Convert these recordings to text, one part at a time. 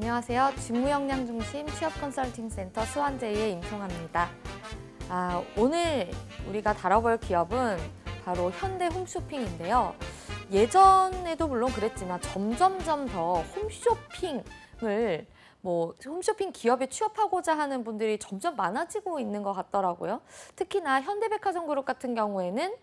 안녕하세요. 직무역량 중심 취업 컨설팅 센터 수완제이의 임송아입니다. 오늘 우리가 다뤄볼 기업은 바로 현대 홈쇼핑인데요. 예전에도 물론 그랬지만 점점점 더 홈쇼핑을 홈쇼핑 기업에 취업하고자 하는 분들이 점점 많아지고 있는 것 같더라고요. 특히나 현대백화점 그룹 같은 경우에는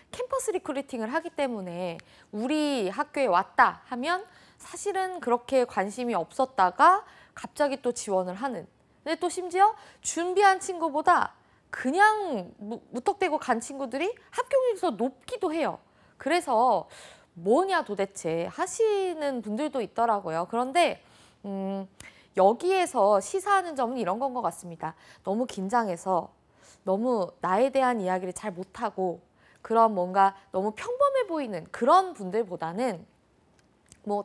캠퍼스 리크루팅을 하기 때문에 우리 학교에 왔다 하면 사실은 그렇게 관심이 없었다가 갑자기 또 지원을 하는. 근데 또 심지어 준비한 친구보다 그냥 무턱대고 간 친구들이 합격률이 더 높기도 해요. 그래서 뭐냐 도대체 하시는 분들도 있더라고요. 그런데 여기에서 시사하는 점은 이런 건 것 같습니다. 너무 긴장해서 너무 나에 대한 이야기를 잘 못하고 그런 뭔가 너무 평범해 보이는 그런 분들보다는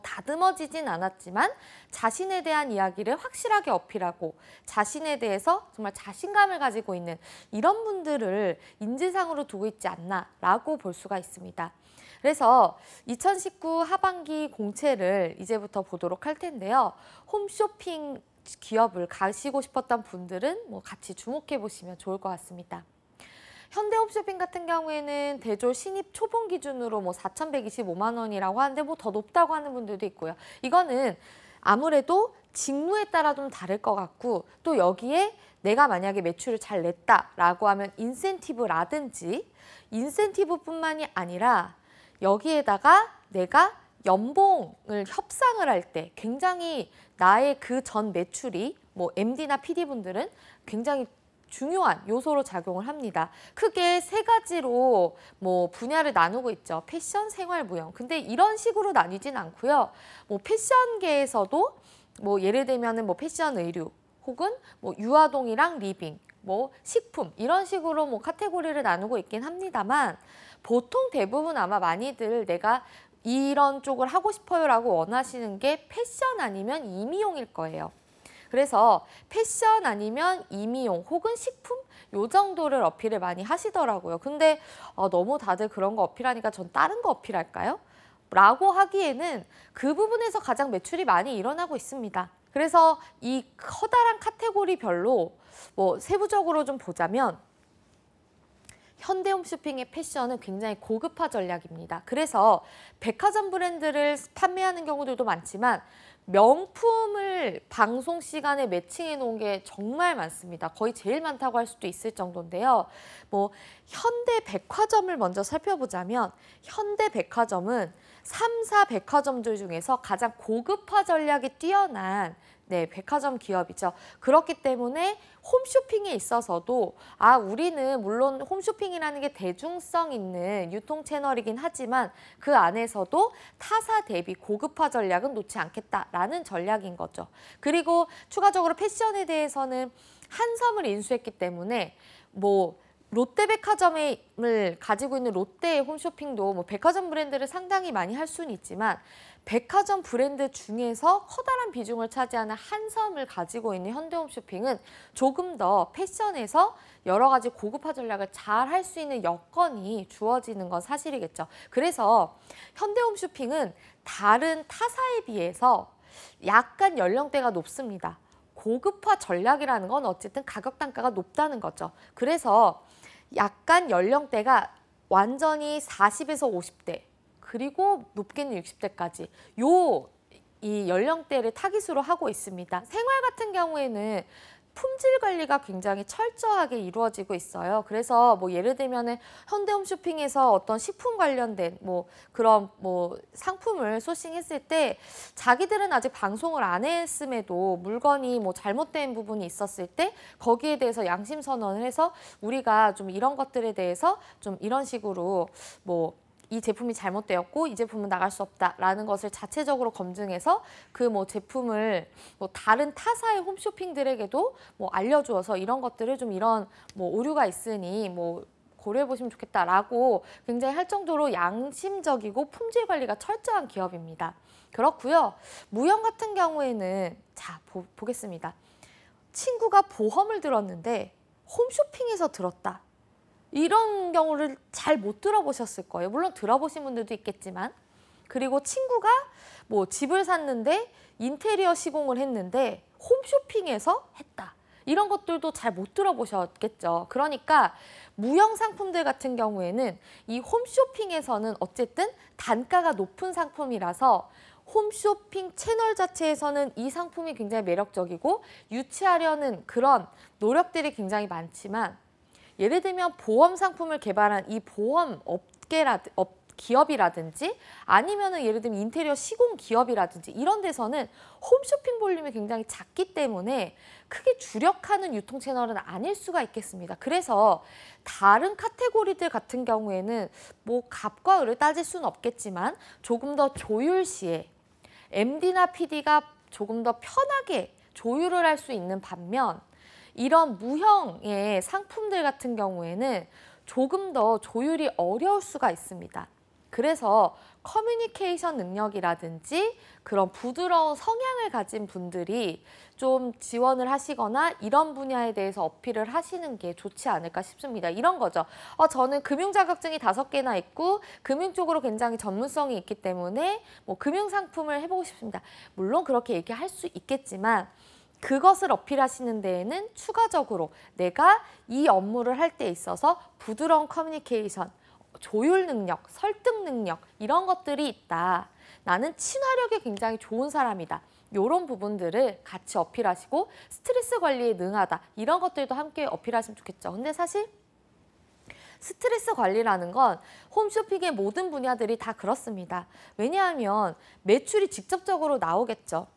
다듬어지진 않았지만 자신에 대한 이야기를 확실하게 어필하고 자신에 대해서 정말 자신감을 가지고 있는 이런 분들을 인지상으로 두고 있지 않나라고 볼 수가 있습니다. 그래서 2019 하반기 공채를 이제부터 보도록 할 텐데요. 홈쇼핑 기업을 가시고 싶었던 분들은 같이 주목해 보시면 좋을 것 같습니다. 현대홈쇼핑 같은 경우에는 대졸 신입 초봉 기준으로 4,125만 원이라고 하는데 더 높다고 하는 분들도 있고요. 이거는 아무래도 직무에 따라 좀 다를 것 같고 또 여기에 내가 만약에 매출을 잘 냈다라고 하면 인센티브라든지 인센티브뿐만이 아니라 여기에다가 내가 연봉을 협상을 할 때 굉장히 나의 그 전 매출이 MD나 PD분들은 굉장히 중요한 요소로 작용을 합니다. 크게 세 가지로 분야를 나누고 있죠. 패션, 생활, 무용. 근데 이런 식으로 나뉘진 않고요. 패션계에서도 예를 들면은 패션 의류 혹은 유아동이랑 리빙, 식품 이런 식으로 카테고리를 나누고 있긴 합니다만 보통 대부분 아마 많이들 내가 이런 쪽을 하고 싶어요라고 원하시는 게 패션 아니면 이미용일 거예요. 그래서 패션 아니면 이미용 혹은 식품 요 정도를 어필을 많이 하시더라고요. 근데 너무 다들 그런 거 어필하니까 전 다른 거 어필할까요? 라고 하기에는 그 부분에서 가장 매출이 많이 일어나고 있습니다. 그래서 이 커다란 카테고리별로 세부적으로 좀 보자면 현대홈쇼핑의 패션은 굉장히 고급화 전략입니다. 그래서 백화점 브랜드를 판매하는 경우들도 많지만 명품을 방송 시간에 매칭해 놓은 게 정말 많습니다. 거의 제일 많다고 할 수도 있을 정도인데요. 현대백화점을 먼저 살펴보자면 현대백화점은 3사 백화점들 중에서 가장 고급화 전략이 뛰어난 백화점 기업이죠. 그렇기 때문에 홈쇼핑에 있어서도 우리는 물론 홈쇼핑이라는 게 대중성 있는 유통 채널이긴 하지만 그 안에서도 타사 대비 고급화 전략은 놓지 않겠다라는 전략인 거죠. 그리고 추가적으로 패션에 대해서는 한섬을 인수했기 때문에 롯데백화점을 가지고 있는 롯데의 홈쇼핑도 백화점 브랜드를 상당히 많이 할 수는 있지만 백화점 브랜드 중에서 커다란 비중을 차지하는 한섬을 가지고 있는 현대홈쇼핑은 조금 더 패션에서 여러 가지 고급화 전략을 잘 할 수 있는 여건이 주어지는 건 사실이겠죠. 그래서 현대홈쇼핑은 다른 타사에 비해서 약간 연령대가 높습니다. 고급화 전략이라는 건 어쨌든 가격 단가가 높다는 거죠. 그래서 약간 연령대가 완전히 40에서 50대 그리고 높게는 60대까지 이 연령대를 타깃으로 하고 있습니다. 생활 같은 경우에는 품질 관리가 굉장히 철저하게 이루어지고 있어요. 그래서 예를 들면은 현대홈쇼핑에서 어떤 식품 관련된 그런 상품을 소싱했을 때 자기들은 아직 방송을 안 했음에도 물건이 잘못된 부분이 있었을 때 거기에 대해서 양심 선언을 해서 우리가 좀 이런 것들에 대해서 좀 이런 식으로 이 제품이 잘못되었고 이 제품은 나갈 수 없다라는 것을 자체적으로 검증해서 그 제품을 다른 타사의 홈쇼핑들에게도 알려주어서 이런 것들을 좀 이런 오류가 있으니 고려해 보시면 좋겠다라고 굉장히 할 정도로 양심적이고 품질 관리가 철저한 기업입니다. 그렇고요. 무형 같은 경우에는 보겠습니다. 친구가 보험을 들었는데 홈쇼핑에서 들었다. 이런 경우를 잘 못 들어보셨을 거예요. 물론 들어보신 분들도 있겠지만 그리고 친구가 뭐 집을 샀는데 인테리어 시공을 했는데 홈쇼핑에서 했다. 이런 것들도 잘 못 들어보셨겠죠. 그러니까 무형 상품들 같은 경우에는 이 홈쇼핑에서는 어쨌든 단가가 높은 상품이라서 홈쇼핑 채널 자체에서는 이 상품이 굉장히 매력적이고 유치하려는 그런 노력들이 굉장히 많지만 예를 들면 보험 상품을 개발한 이 보험 기업이라든지 아니면은 예를 들면 인테리어 시공 기업이라든지 이런 데서는 홈쇼핑 볼륨이 굉장히 작기 때문에 크게 주력하는 유통 채널은 아닐 수가 있겠습니다. 그래서 다른 카테고리들 같은 경우에는 뭐 갑과 을을 따질 수는 없겠지만 조금 더 조율 시에 MD나 PD가 조금 더 편하게 조율을 할 수 있는 반면 이런 무형의 상품들 같은 경우에는 조금 더 조율이 어려울 수가 있습니다. 그래서 커뮤니케이션 능력이라든지 그런 부드러운 성향을 가진 분들이 좀 지원을 하시거나 이런 분야에 대해서 어필을 하시는 게 좋지 않을까 싶습니다. 이런 거죠. 저는 금융 자격증이 5개나 있고 금융 쪽으로 굉장히 전문성이 있기 때문에 뭐 금융 상품을 해보고 싶습니다. 물론 그렇게 얘기할 수 있겠지만 그것을 어필하시는 데에는 추가적으로 내가 이 업무를 할 때 있어서 부드러운 커뮤니케이션, 조율 능력, 설득 능력 이런 것들이 있다. 나는 친화력이 굉장히 좋은 사람이다. 이런 부분들을 같이 어필하시고 스트레스 관리에 능하다. 이런 것들도 함께 어필하시면 좋겠죠. 근데 사실 스트레스 관리라는 건 홈쇼핑의 모든 분야들이 다 그렇습니다. 왜냐하면 매출이 직접적으로 나오겠죠.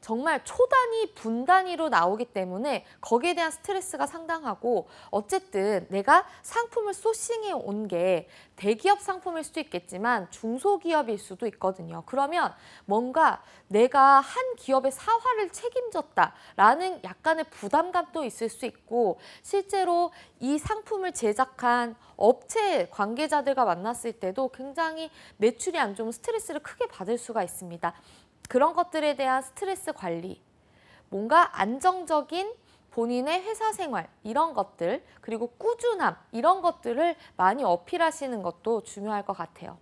정말 초단위, 분단위로 나오기 때문에 거기에 대한 스트레스가 상당하고 어쨌든 내가 상품을 소싱해 온 게 대기업 상품일 수도 있겠지만 중소기업일 수도 있거든요. 그러면 뭔가 내가 한 기업의 사활을 책임졌다라는 약간의 부담감도 있을 수 있고 실제로 이 상품을 제작한 업체 관계자들과 만났을 때도 굉장히 매출이 안 좋으면 스트레스를 크게 받을 수가 있습니다. 그런 것들에 대한 스트레스 관리, 뭔가 안정적인 본인의 회사 생활 이런 것들 그리고 꾸준함 이런 것들을 많이 어필하시는 것도 중요할 것 같아요.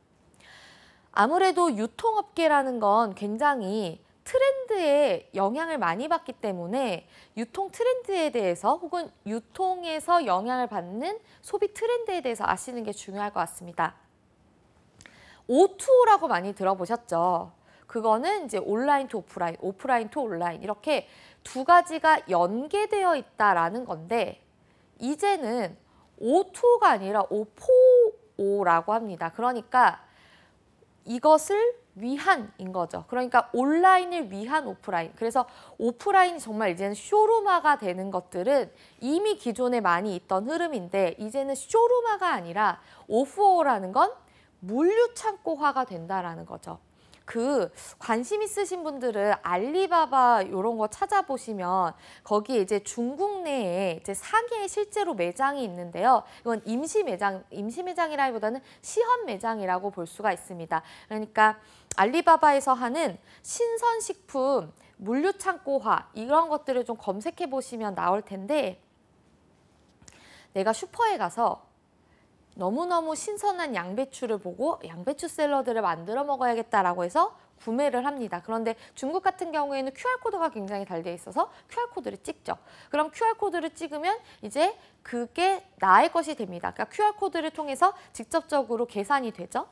아무래도 유통업계라는 건 굉장히 트렌드에 영향을 많이 받기 때문에 유통 트렌드에 대해서 혹은 유통에서 영향을 받는 소비 트렌드에 대해서 아시는 게 중요할 것 같습니다. O2O라고 많이 들어보셨죠? 그거는 이제 온라인 투 오프라인, 오프라인 투 온라인 이렇게 두 가지가 연계되어 있다라는 건데 이제는 O2O가 아니라 O4O라고 합니다. 그러니까 이것을 위한인 거죠. 그러니까 온라인을 위한 오프라인. 그래서 오프라인이 정말 이제는 쇼룸화가 되는 것들은 이미 기존에 많이 있던 흐름인데 이제는 쇼룸화가 아니라 O4O라는 건 물류창고화가 된다라는 거죠. 관심 있으신 분들은 알리바바 이런 거 찾아보시면 거기에 이제 중국 내에 이제 상해에 실제로 매장이 있는데요. 이건 임시 매장이라기보다는 시험 매장이라고 볼 수가 있습니다. 그러니까 알리바바에서 하는 신선식품 물류창고화 이런 것들을 좀 검색해 보시면 나올 텐데 내가 슈퍼에 가서 너무너무 신선한 양배추를 보고 양배추 샐러드를 만들어 먹어야겠다라고 해서 구매를 합니다. 그런데 중국 같은 경우에는 QR코드가 굉장히 잘 돼 있어서 QR코드를 찍죠. 그럼 QR코드를 찍으면 이제 그게 나의 것이 됩니다. 그러니까 QR코드를 통해서 직접적으로 계산이 되죠.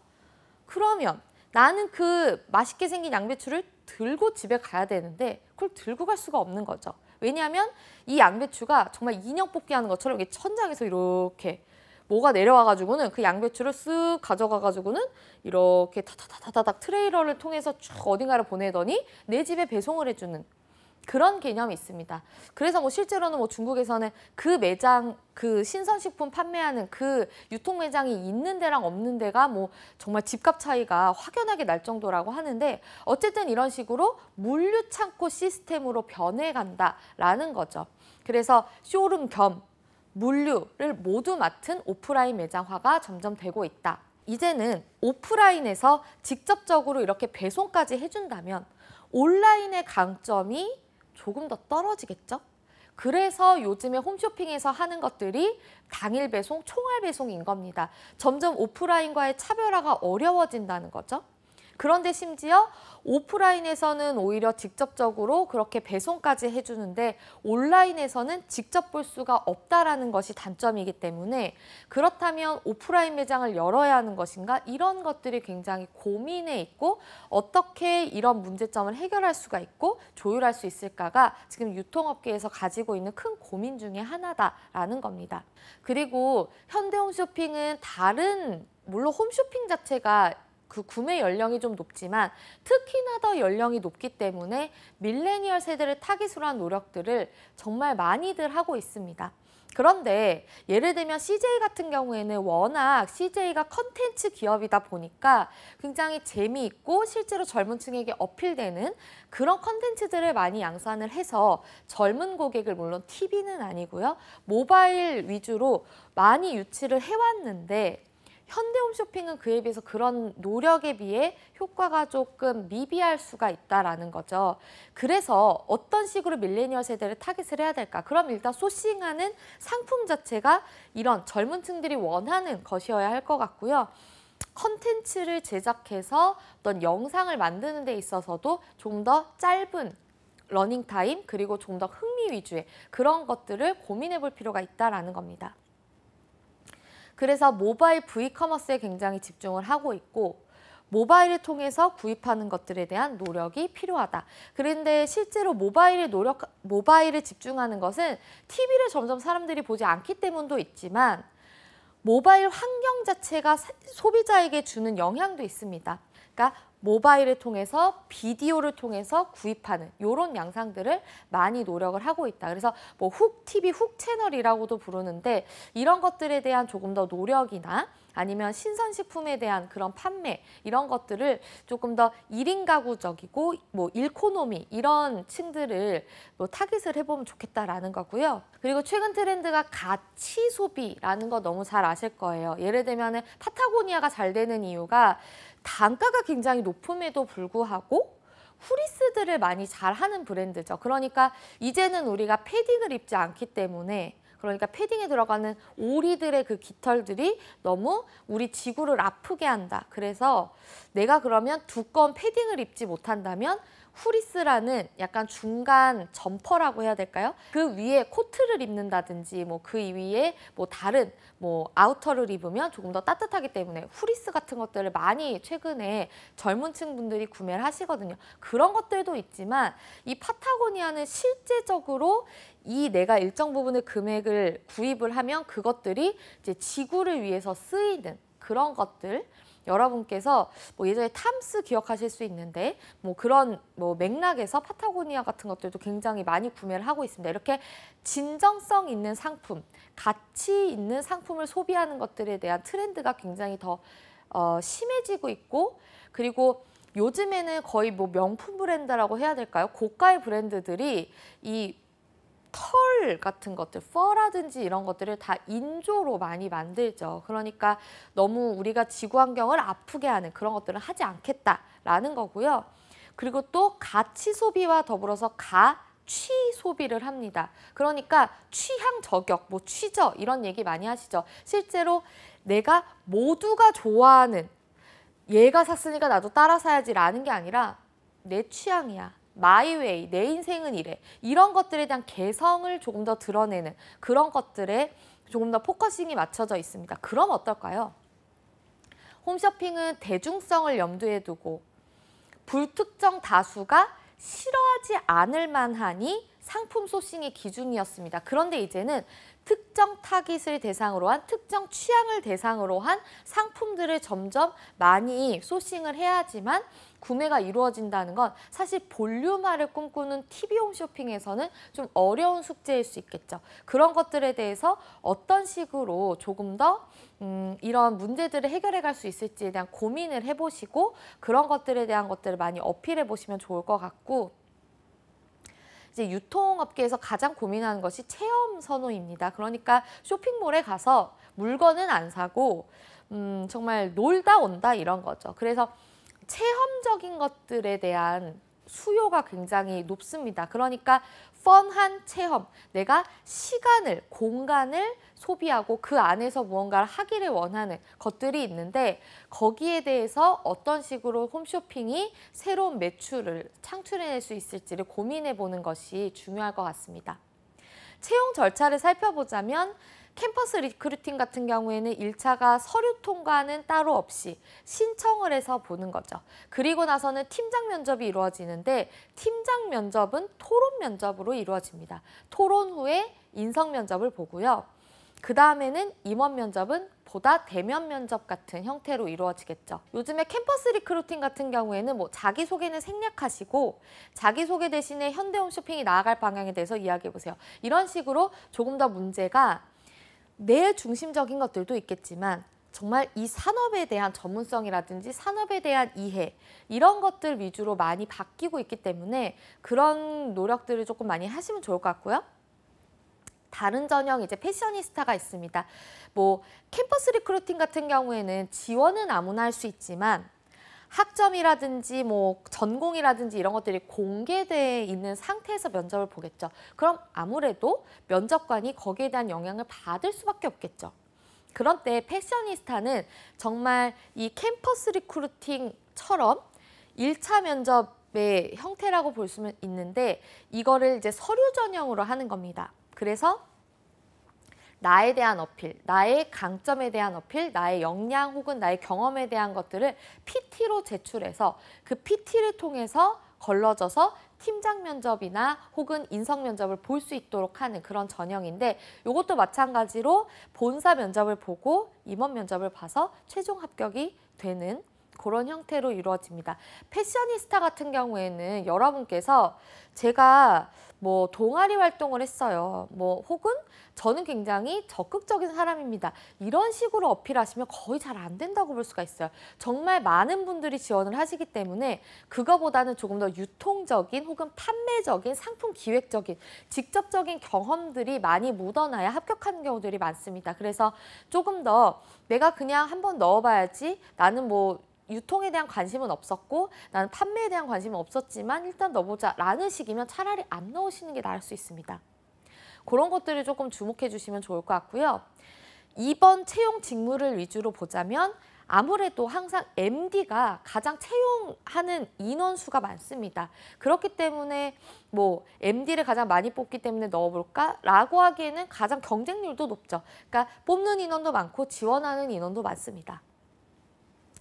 그러면 나는 그 맛있게 생긴 양배추를 들고 집에 가야 되는데 그걸 들고 갈 수가 없는 거죠. 왜냐하면 이 양배추가 정말 인형 뽑기 하는 것처럼 이게 천장에서 이렇게 뭐가 내려와가지고는 그 양배추를 쓱 가져가가지고는 이렇게 타타타타닥 트레일러를 통해서 쭉 어딘가를 보내더니 내 집에 배송을 해주는 그런 개념이 있습니다. 그래서 뭐 실제로는 뭐 중국에서는 그 매장, 그 신선식품 판매하는 그 유통 매장이 있는 데랑 없는 데가 뭐 정말 집값 차이가 확연하게 날 정도라고 하는데 어쨌든 이런 식으로 물류 창고 시스템으로 변해간다라는 거죠. 그래서 쇼룸 겸 물류를 모두 맡은 오프라인 매장화가 점점 되고 있다. 이제는 오프라인에서 직접적으로 이렇게 배송까지 해준다면 온라인의 강점이 조금 더 떨어지겠죠? 그래서 요즘에 홈쇼핑에서 하는 것들이 당일 배송, 총알 배송인 겁니다. 점점 오프라인과의 차별화가 어려워진다는 거죠. 그런데 심지어 오프라인에서는 오히려 직접적으로 그렇게 배송까지 해주는데 온라인에서는 직접 볼 수가 없다라는 것이 단점이기 때문에 그렇다면 오프라인 매장을 열어야 하는 것인가? 이런 것들이 굉장히 고민에 있고 어떻게 이런 문제점을 해결할 수가 있고 조율할 수 있을까가 지금 유통업계에서 가지고 있는 큰 고민 중에 하나다라는 겁니다. 그리고 현대홈쇼핑은 물론 홈쇼핑 자체가 그 구매 연령이 좀 높지만 특히나 더 연령이 높기 때문에 밀레니얼 세대를 타깃으로 한 노력들을 정말 많이들 하고 있습니다. 그런데 예를 들면 CJ 같은 경우에는 워낙 CJ가 컨텐츠 기업이다 보니까 굉장히 재미있고 실제로 젊은 층에게 어필되는 그런 컨텐츠들을 많이 양산을 해서 젊은 고객을 물론 TV는 아니고요. 모바일 위주로 많이 유치를 해왔는데 현대홈쇼핑은 그에 비해서 그런 노력에 비해 효과가 조금 미비할 수가 있다라는 거죠. 그래서 어떤 식으로 밀레니얼 세대를 타깃을 해야 될까? 그럼 일단 소싱하는 상품 자체가 이런 젊은 층들이 원하는 것이어야 할 것 같고요. 컨텐츠를 제작해서 어떤 영상을 만드는 데 있어서도 좀 더 짧은 러닝타임 그리고 좀 더 흥미 위주의 그런 것들을 고민해 볼 필요가 있다라는 겁니다. 그래서 모바일 V커머스에 굉장히 집중을 하고 있고 모바일을 통해서 구입하는 것들에 대한 노력이 필요하다. 그런데 실제로 모바일에 집중하는 것은 TV를 점점 사람들이 보지 않기 때문도 있지만 모바일 환경 자체가 소비자에게 주는 영향도 있습니다. 그러니까 모바일을 통해서 비디오를 통해서 구입하는 이런 양상들을 많이 노력을 하고 있다. 그래서 뭐 훅 TV, 훅 채널이라고도 부르는데 이런 것들에 대한 조금 더 노력이나 아니면 신선식품에 대한 그런 판매 이런 것들을 조금 더 1인 가구적이고 뭐 일코노미 이런 층들을 뭐 타깃을 해보면 좋겠다라는 거고요. 그리고 최근 트렌드가 가치 소비라는 거 너무 잘 아실 거예요. 예를 들면 파타고니아가 잘 되는 이유가 단가가 굉장히 높음에도 불구하고 후리스들을 많이 잘하는 브랜드죠. 그러니까 이제는 우리가 패딩을 입지 않기 때문에 그러니까 패딩에 들어가는 오리들의 그 깃털들이 너무 우리 지구를 아프게 한다. 그래서 내가 그러면 두꺼운 패딩을 입지 못한다면 후리스라는 약간 중간 점퍼라고 해야 될까요? 그 위에 코트를 입는다든지 뭐 그 위에 뭐 다른 뭐 아우터를 입으면 조금 더 따뜻하기 때문에 후리스 같은 것들을 많이 최근에 젊은 층 분들이 구매를 하시거든요. 그런 것들도 있지만 이 파타고니아는 실제적으로 이 내가 일정 부분의 금액을 구입을 하면 그것들이 이제 지구를 위해서 쓰이는 그런 것들 여러분께서 뭐 예전에 탐스 기억하실 수 있는데 뭐 그런 뭐 맥락에서 파타고니아 같은 것들도 굉장히 많이 구매를 하고 있습니다. 이렇게 진정성 있는 상품, 가치 있는 상품을 소비하는 것들에 대한 트렌드가 굉장히 더 심해지고 있고 그리고 요즘에는 거의 뭐 명품 브랜드라고 해야 될까요? 고가의 브랜드들이 이 털 같은 것들, 퍼라든지 이런 것들을 다 인조로 많이 만들죠. 그러니까 너무 우리가 지구 환경을 아프게 하는 그런 것들은 하지 않겠다라는 거고요. 그리고 또 가치 소비와 더불어서 가취 소비를 합니다. 그러니까 취향 저격, 뭐 취저 이런 얘기 많이 하시죠. 실제로 내가 모두가 좋아하는 얘가 샀으니까 나도 따라 사야지라는 게 아니라 내 취향이야. 마이웨이, 내 인생은 이래. 이런 것들에 대한 개성을 조금 더 드러내는 그런 것들에 조금 더 포커싱이 맞춰져 있습니다. 그럼 어떨까요? 홈쇼핑은 대중성을 염두에 두고 불특정 다수가 싫어하지 않을 만하니 상품 소싱의 기준이었습니다. 그런데 이제는 특정 타깃을 대상으로 한 특정 취향을 대상으로 한 상품들을 점점 많이 소싱을 해야지만 구매가 이루어진다는 건 사실 볼륨화를 꿈꾸는 TV 홈쇼핑에서는 좀 어려운 숙제일 수 있겠죠. 그런 것들에 대해서 어떤 식으로 조금 더 이런 문제들을 해결해 갈 수 있을지에 대한 고민을 해보시고 그런 것들에 대한 것들을 많이 어필해 보시면 좋을 것 같고 이제 유통업계에서 가장 고민하는 것이 체험 선호입니다. 그러니까 쇼핑몰에 가서 물건은 안 사고 정말 놀다 온다 이런 거죠. 그래서 체험적인 것들에 대한 수요가 굉장히 높습니다. 그러니까 펀한 체험, 내가 시간을, 공간을 소비하고 그 안에서 무언가를 하기를 원하는 것들이 있는데 거기에 대해서 어떤 식으로 홈쇼핑이 새로운 매출을 창출해낼 수 있을지를 고민해 보는 것이 중요할 것 같습니다. 채용 절차를 살펴보자면 캠퍼스 리크루팅 같은 경우에는 1차가 서류 통과는 따로 없이 신청을 해서 보는 거죠. 그리고 나서는 팀장 면접이 이루어지는데 팀장 면접은 토론 면접으로 이루어집니다. 토론 후에 인성 면접을 보고요. 그 다음에는 임원 면접은 보다 대면 면접 같은 형태로 이루어지겠죠. 요즘에 캠퍼스 리크루팅 같은 경우에는 뭐 자기소개는 생략하시고 자기소개 대신에 현대홈쇼핑이 나아갈 방향에 대해서 이야기해보세요. 이런 식으로 조금 더 문제가 내 중심적인 것들도 있겠지만 정말 이 산업에 대한 전문성이라든지 산업에 대한 이해 이런 것들 위주로 많이 바뀌고 있기 때문에 그런 노력들을 조금 많이 하시면 좋을 것 같고요. 다른 전형 이제 패셔니스타가 있습니다. 뭐 캠퍼스 리크루팅 같은 경우에는 지원은 아무나 할 수 있지만 학점이라든지 뭐 전공이라든지 이런 것들이 공개되어 있는 상태에서 면접을 보겠죠. 그럼 아무래도 면접관이 거기에 대한 영향을 받을 수밖에 없겠죠. 그런 때 패셔니스타는 정말 이 캠퍼스 리크루팅처럼 1차 면접의 형태라고 볼 수 있는데 이거를 이제 서류 전형으로 하는 겁니다. 그래서 나에 대한 어필, 나의 강점에 대한 어필, 나의 역량 혹은 나의 경험에 대한 것들을 PT로 제출해서 그 PT를 통해서 걸러져서 팀장 면접이나 혹은 인성 면접을 볼 수 있도록 하는 그런 전형인데 이것도 마찬가지로 본사 면접을 보고 임원 면접을 봐서 최종 합격이 되는 그런 형태로 이루어집니다. 패셔니스타 같은 경우에는 여러분께서 제가 뭐 동아리 활동을 했어요. 뭐 혹은 저는 굉장히 적극적인 사람입니다. 이런 식으로 어필하시면 거의 잘 안 된다고 볼 수가 있어요. 정말 많은 분들이 지원을 하시기 때문에 그거보다는 조금 더 유통적인 혹은 판매적인 상품 기획적인 직접적인 경험들이 많이 묻어나야 합격하는 경우들이 많습니다. 그래서 조금 더 내가 그냥 한번 넣어봐야지 나는 뭐 유통에 대한 관심은 없었고 나는 판매에 대한 관심은 없었지만 일단 넣어보자 라는 식이면 차라리 안 넣으시는 게 나을 수 있습니다. 그런 것들을 조금 주목해 주시면 좋을 것 같고요. 이번 채용 직무를 위주로 보자면 아무래도 항상 MD가 가장 채용하는 인원수가 많습니다. 그렇기 때문에 뭐 MD를 가장 많이 뽑기 때문에 넣어볼까? 라고 하기에는 가장 경쟁률도 높죠. 그러니까 뽑는 인원도 많고 지원하는 인원도 많습니다.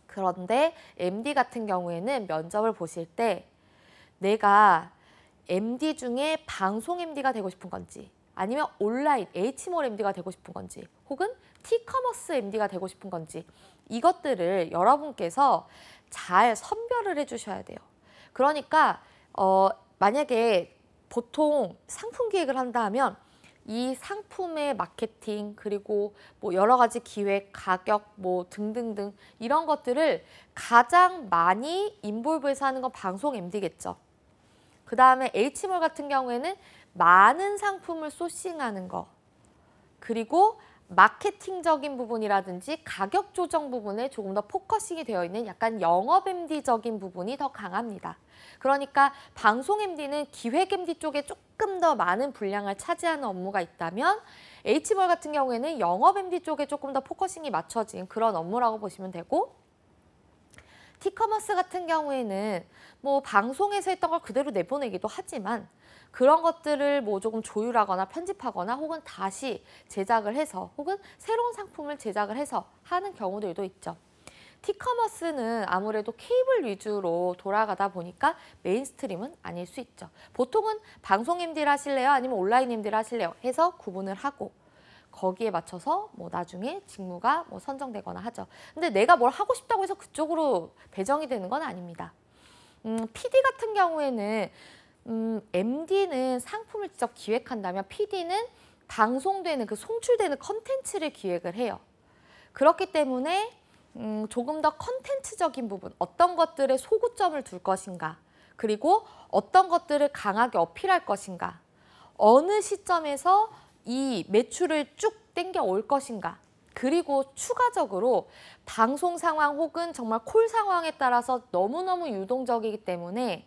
그런데 MD 같은 경우에는 면접을 보실 때 내가 MD 중에 방송 MD가 되고 싶은 건지 아니면 온라인 H몰 MD가 되고 싶은 건지 혹은 티커머스 MD가 되고 싶은 건지 이것들을 여러분께서 잘 선별을 해주셔야 돼요. 그러니까 만약에 보통 상품 기획을 한다 하면 이 상품의 마케팅 그리고 뭐 여러 가지 기획, 가격 뭐 등등등 이런 것들을 가장 많이 인볼브해서 하는 건 방송 MD겠죠. 그 다음에 H몰 같은 경우에는 많은 상품을 소싱하는 거 그리고 마케팅적인 부분이라든지 가격 조정 부분에 조금 더 포커싱이 되어 있는 약간 영업 MD적인 부분이 더 강합니다. 그러니까 방송 MD는 기획 MD 쪽에 조금 더 많은 분량을 차지하는 업무가 있다면 H몰 같은 경우에는 영업 MD 쪽에 조금 더 포커싱이 맞춰진 그런 업무라고 보시면 되고 티커머스 같은 경우에는 뭐 방송에서 했던 걸 그대로 내보내기도 하지만 그런 것들을 뭐 조금 조율하거나 편집하거나 혹은 다시 제작을 해서 혹은 새로운 상품을 제작을 해서 하는 경우들도 있죠. 티커머스는 아무래도 케이블 위주로 돌아가다 보니까 메인스트림은 아닐 수 있죠. 보통은 방송 MD를 하실래요? 아니면 온라인 MD를 하실래요? 해서 구분을 하고 거기에 맞춰서 뭐 나중에 직무가 뭐 선정되거나 하죠. 근데 내가 뭘 하고 싶다고 해서 그쪽으로 배정이 되는 건 아닙니다. PD 같은 경우에는 MD는 상품을 직접 기획한다면 PD는 방송되는 그 송출되는 컨텐츠를 기획을 해요. 그렇기 때문에 조금 더 컨텐츠적인 부분, 어떤 것들에 소구점을 둘 것인가, 그리고 어떤 것들을 강하게 어필할 것인가, 어느 시점에서 이 매출을 쭉 땡겨 올 것인가, 그리고 추가적으로 방송 상황 혹은 정말 콜 상황에 따라서 너무너무 유동적이기 때문에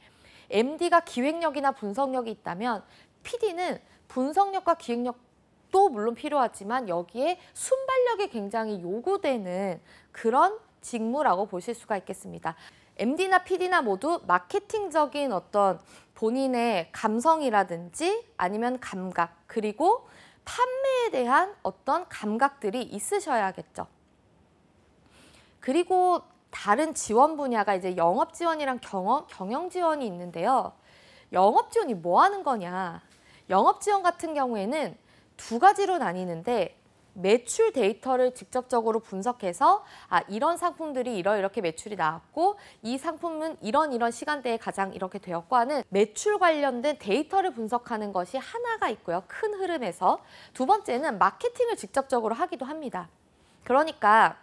MD가 기획력이나 분석력이 있다면 PD는 분석력과 기획력도 물론 필요하지만 여기에 순발력이 굉장히 요구되는 그런 직무라고 보실 수가 있겠습니다. MD나 PD나 모두 마케팅적인 어떤 본인의 감성이라든지 아니면 감각, 그리고 판매에 대한 어떤 감각들이 있으셔야겠죠. 그리고 다른 지원 분야가 이제 영업 지원이랑 경영 지원이 있는데요. 영업 지원이 뭐 하는 거냐? 영업 지원 같은 경우에는 두 가지로 나뉘는데 매출 데이터를 직접적으로 분석해서 이런 상품들이 이렇게 매출이 나왔고 이 상품은 이런 시간대에 가장 이렇게 되었고 하는 매출 관련된 데이터를 분석하는 것이 하나가 있고요. 큰 흐름에서. 두 번째는 마케팅을 직접적으로 하기도 합니다. 그러니까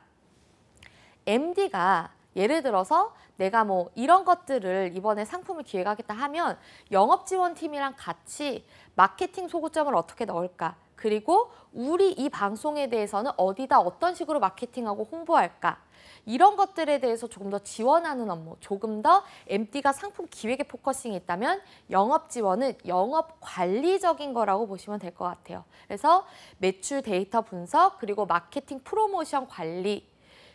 MD가 예를 들어서 내가 뭐 이런 것들을 이번에 상품을 기획하겠다 하면 영업지원팀이랑 같이 마케팅 소구점을 어떻게 넣을까? 그리고 우리 이 방송에 대해서는 어디다 어떤 식으로 마케팅하고 홍보할까? 이런 것들에 대해서 조금 더 지원하는 업무, 조금 더 MD가 상품 기획에 포커싱이 있다면 영업 지원은 영업 관리적인 거라고 보시면 될 것 같아요. 그래서 매출 데이터 분석, 그리고 마케팅 프로모션 관리,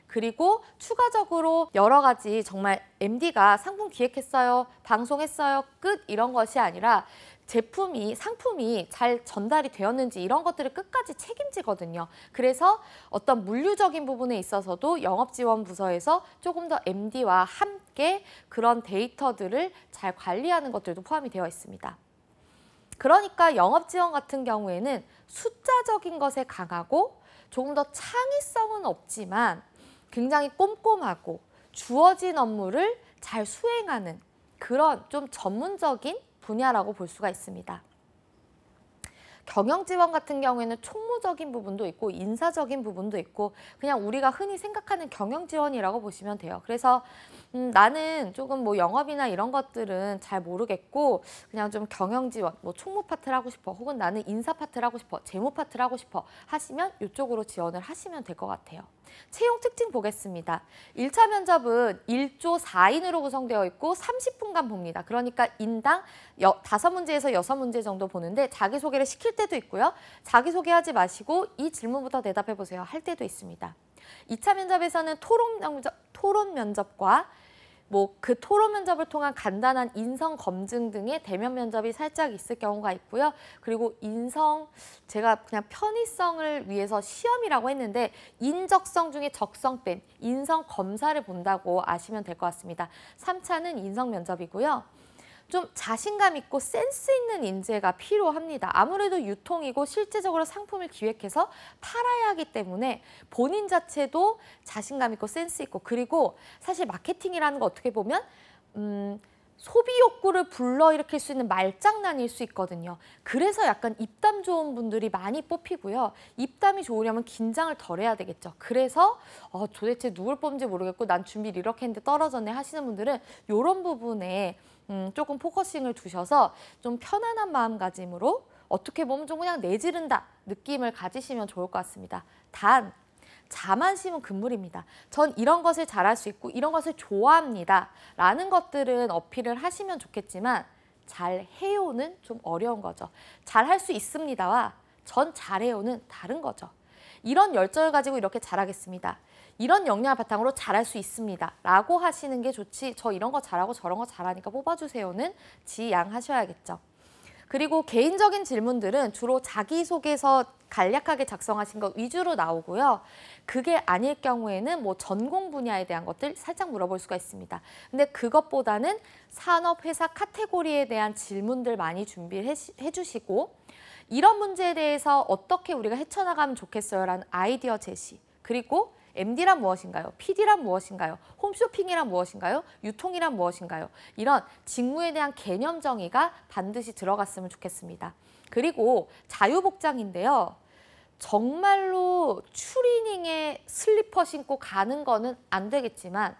그리고 추가적으로 여러 가지 정말 MD가 상품 기획했어요, 방송했어요, 끝 이런 것이 아니라 상품이 잘 전달이 되었는지 이런 것들을 끝까지 책임지거든요. 그래서 어떤 물류적인 부분에 있어서도 영업지원부서에서 조금 더 MD와 함께 그런 데이터들을 잘 관리하는 것들도 포함이 되어 있습니다. 그러니까 영업지원 같은 경우에는 숫자적인 것에 강하고 조금 더 창의성은 없지만 굉장히 꼼꼼하고 주어진 업무를 잘 수행하는 그런 좀 전문적인 분야라고 볼 수가 있습니다. 경영지원 같은 경우에는 총무적인 부분도 있고 인사적인 부분도 있고 그냥 우리가 흔히 생각하는 경영지원이라고 보시면 돼요. 그래서 나는 조금 뭐 영업이나 이런 것들은 잘 모르겠고 그냥 좀 경영지원, 뭐 총무 파트를 하고 싶어, 혹은 나는 인사 파트를 하고 싶어, 재무 파트를 하고 싶어 하시면 이쪽으로 지원을 하시면 될 것 같아요. 채용 특징 보겠습니다. 1차 면접은 1조 4인으로 구성되어 있고 30분간 봅니다. 그러니까 인당 5문제에서 6문제 정도 보는데 자기소개를 시킬 때도 있고요. 자기소개하지 마시고 이 질문부터 대답해 보세요 할 때도 있습니다. 2차 면접에서는 토론 면접과 그 토론 면접을 통한 간단한 인성 검증 등의 대면 면접이 살짝 있을 경우가 있고요. 그리고 제가 그냥 편의성을 위해서 시험이라고 했는데 인적성 중에 적성 뺀 인성 검사를 본다고 아시면 될 것 같습니다. 3차는 인성 면접이고요. 좀 자신감 있고 센스 있는 인재가 필요합니다. 아무래도 유통이고 실제적으로 상품을 기획해서 팔아야 하기 때문에 본인 자체도 자신감 있고 센스 있고, 그리고 사실 마케팅이라는 거 어떻게 보면 소비 욕구를 불러일으킬 수 있는 말장난일 수 있거든요. 그래서 약간 입담 좋은 분들이 많이 뽑히고요. 입담이 좋으려면 긴장을 덜 해야 되겠죠. 그래서 도대체 누굴 뽑는지 모르겠고 난 준비를 이렇게 했는데 떨어졌네 하시는 분들은 이런 부분에 조금 포커싱을 두셔서 좀 편안한 마음가짐으로 어떻게 보면 좀 그냥 내지른다 느낌을 가지시면 좋을 것 같습니다. 단 자만심은 금물입니다. 전 이런 것을 잘할 수 있고 이런 것을 좋아합니다 라는 것들은 어필을 하시면 좋겠지만 잘해요는 좀 어려운 거죠. 잘할 수 있습니다와 전 잘해요는 다른 거죠. 이런 열정을 가지고 이렇게 잘하겠습니다, 이런 역량을 바탕으로 잘할 수 있습니다 라고 하시는 게 좋지, 저 이런 거 잘하고 저런 거 잘하니까 뽑아주세요는 지양하셔야겠죠. 그리고 개인적인 질문들은 주로 자기소개서 간략하게 작성하신 것 위주로 나오고요. 그게 아닐 경우에는 뭐 전공 분야에 대한 것들 살짝 물어볼 수가 있습니다. 근데 그것보다는 산업, 회사, 카테고리에 대한 질문들 많이 준비를 해주시고 이런 문제에 대해서 어떻게 우리가 헤쳐나가면 좋겠어요 라는 아이디어 제시, 그리고 MD란 무엇인가요? PD란 무엇인가요? 홈쇼핑이란 무엇인가요? 유통이란 무엇인가요? 이런 직무에 대한 개념 정의가 반드시 들어갔으면 좋겠습니다. 그리고 자유복장인데요. 정말로 추리닝에 슬리퍼 신고 가는 거는 안 되겠지만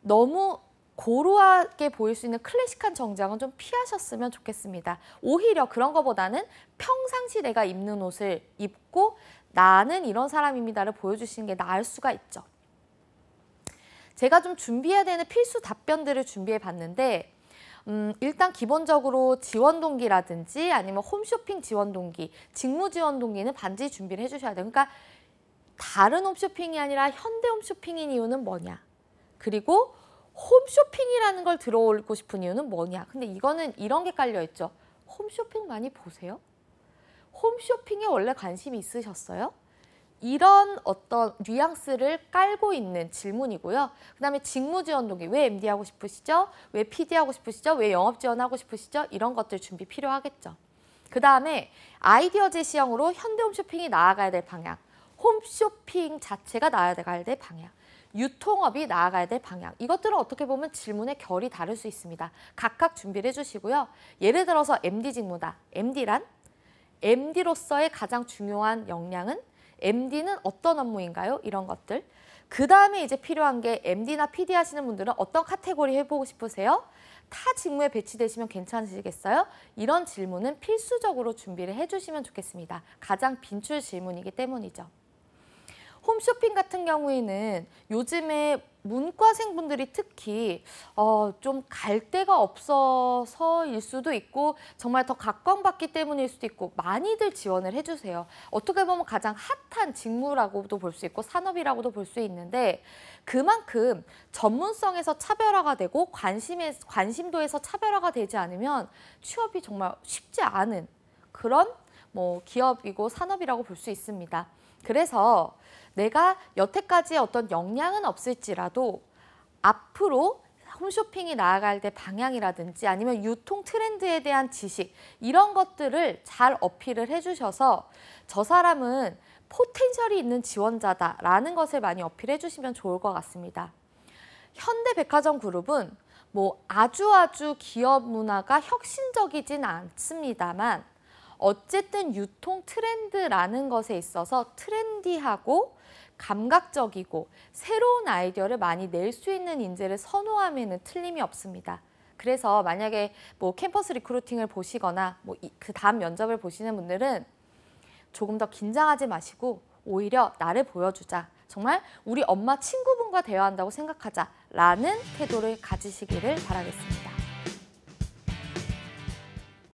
너무 고루하게 보일 수 있는 클래식한 정장은 좀 피하셨으면 좋겠습니다. 오히려 그런 것보다는 평상시 내가 입는 옷을 입고 나는 이런 사람입니다를 보여주시는 게 나을 수가 있죠. 제가 좀 준비해야 되는 필수 답변들을 준비해 봤는데 일단 기본적으로 지원 동기라든지 아니면 홈쇼핑 지원 동기, 직무 지원 동기는 반드시 준비를 해주셔야 돼요. 그러니까 다른 홈쇼핑이 아니라 현대 홈쇼핑인 이유는 뭐냐? 그리고 홈쇼핑이라는 걸 들어오고 싶은 이유는 뭐냐? 근데 이거는 이런 게 깔려 있죠. 홈쇼핑 많이 보세요? 홈쇼핑에 원래 관심이 있으셨어요? 이런 어떤 뉘앙스를 깔고 있는 질문이고요. 그다음에 직무 지원 동기, 왜 MD 하고 싶으시죠? 왜 PD 하고 싶으시죠? 왜 영업 지원하고 싶으시죠? 이런 것들 준비 필요하겠죠. 그다음에 아이디어 제시형으로 현대 홈쇼핑이 나아가야 될 방향, 홈쇼핑 자체가 나아가야 될 방향, 유통업이 나아가야 될 방향. 이것들은 어떻게 보면 질문의 결이 다를 수 있습니다. 각각 준비를 해주시고요. 예를 들어서 MD 직무다. MD란? MD로서의 가장 중요한 역량은 MD는 어떤 업무인가요? 이런 것들. 그 다음에 이제 필요한 게 MD나 PD 하시는 분들은 어떤 카테고리 해보고 싶으세요? 타 직무에 배치되시면 괜찮으시겠어요? 이런 질문은 필수적으로 준비를 해주시면 좋겠습니다. 가장 빈출 질문이기 때문이죠. 홈쇼핑 같은 경우에는 요즘에 문과생분들이 특히 좀 갈 데가 없어서일 수도 있고 정말 더 각광받기 때문일 수도 있고 많이들 지원을 해주세요. 어떻게 보면 가장 핫한 직무라고도 볼 수 있고 산업이라고도 볼 수 있는데 그만큼 전문성에서 차별화가 되고 관심도에서 차별화가 되지 않으면 취업이 정말 쉽지 않은 그런 기업이고 산업이라고 볼 수 있습니다. 그래서 내가 여태까지 어떤 역량은 없을지라도 앞으로 홈쇼핑이 나아갈 때 방향이라든지 아니면 유통 트렌드에 대한 지식 이런 것들을 잘 어필을 해주셔서 저 사람은 포텐셜이 있는 지원자다라는 것을 많이 어필해 주시면 좋을 것 같습니다. 현대백화점 그룹은 아주 기업 문화가 혁신적이진 않습니다만 어쨌든 유통 트렌드라는 것에 있어서 트렌디하고 감각적이고 새로운 아이디어를 많이 낼 수 있는 인재를 선호함에는 틀림이 없습니다. 그래서 만약에 캠퍼스 리크루팅을 보시거나 그 다음 면접을 보시는 분들은 조금 더 긴장하지 마시고 오히려 나를 보여주자. 정말 우리 엄마 친구분과 대화한다고 생각하자라는 태도를 가지시기를 바라겠습니다.